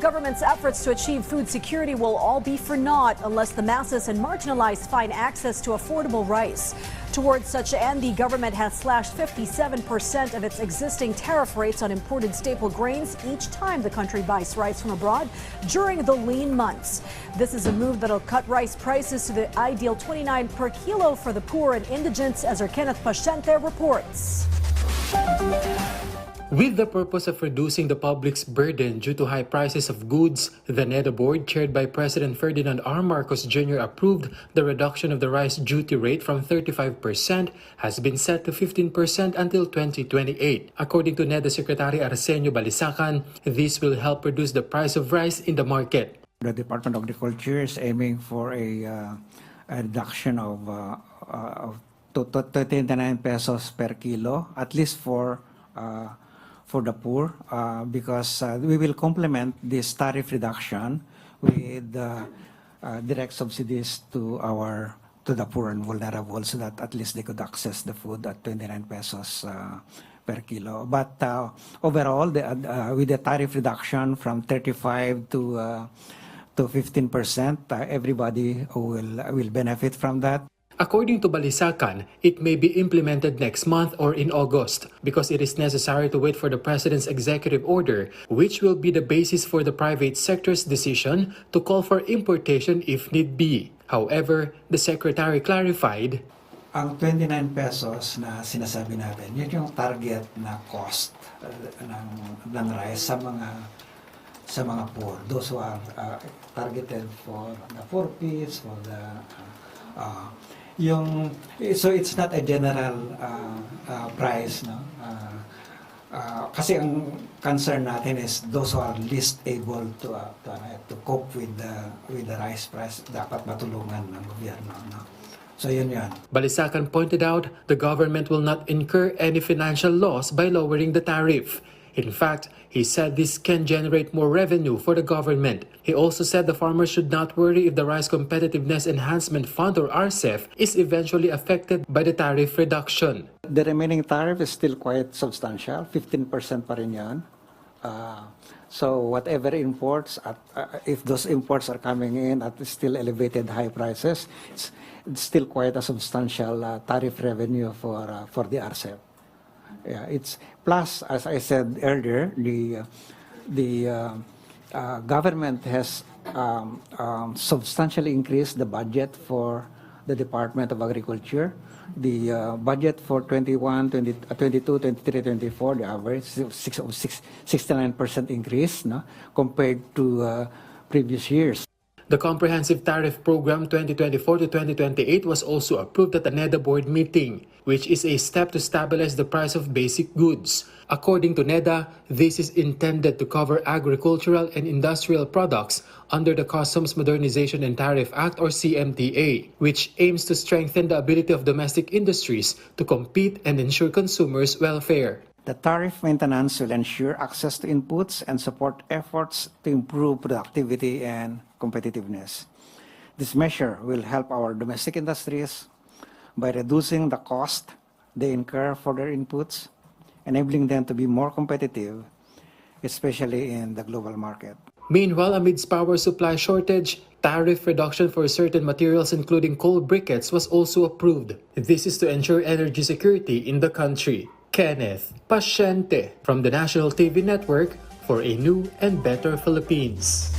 Government's efforts to achieve food security will all be for naught unless the masses and marginalized find access to affordable rice. Towards such end, the government has slashed 57% of its existing tariff rates on imported staple grains each time the country buys rice from abroad during the lean months. This is a move that'll cut rice prices to the ideal 29 per kilo for the poor and indigents, as our Kenneth Paciente reports. With the purpose of reducing the public's burden due to high prices of goods, the NEDA Board, chaired by President Ferdinand R. Marcos Jr., approved the reduction of the rice duty rate from 35% has been set to 15% until 2028. According to NEDA Secretary Sentro Balita, this will help reduce the price of rice in the market. The Department of Agriculture is aiming for a reduction of 29 pesos per kilo, at least for the poor, because we will complement this tariff reduction with direct subsidies to the poor and vulnerable, so that at least they could access the food at 29 pesos per kilo. But overall, with the tariff reduction from 35 to 15%, everybody will benefit from that. According to Balisacan, it may be implemented next month or in August because it is necessary to wait for the President's executive order, which will be the basis for the private sector's decision to call for importation if need be. However, the Secretary clarified, ang 29 pesos na sinasabi natin, yun yung target na cost ng rice sa mga poor. Those who are targeted for the 4Ps, for the so it's not a general price, no? Kasi ang concern natin is those who are least able to cope with the rice price, dapat matulungan ng gobyerno, no? So yun. Balisacan pointed out the government will not incur any financial loss by lowering the tariff. In fact, he said this can generate more revenue for the government. He also said the farmers should not worry if the Rice Competitiveness Enhancement Fund, or RCEF, is eventually affected by the tariff reduction. The remaining tariff is still quite substantial, 15% pa rin yan. So whatever imports, if those imports are coming in at still elevated high prices, it's still quite a substantial tariff revenue for the RCEF. Yeah, it's plus, as I said earlier, the government has substantially increased the budget for the Department of Agriculture. The budget for 21, 22, 23, 24, the average 69% increase, no, compared to previous years. The Comprehensive Tariff Program 2024 to 2028 was also approved at the NEDA Board meeting, which is a step to stabilize the price of basic goods. According to NEDA, this is intended to cover agricultural and industrial products under the Customs Modernization and Tariff Act, or CMTA, which aims to strengthen the ability of domestic industries to compete and ensure consumers' welfare. The tariff maintenance will ensure access to inputs and support efforts to improve productivity and competitiveness. This measure will help our domestic industries by reducing the cost they incur for their inputs, enabling them to be more competitive, especially in the global market. Meanwhile, amidst power supply shortage, tariff reduction for certain materials including coal briquettes was also approved. This is to ensure energy security in the country. Kenneth Paciente from the National TV Network for a new and better Philippines.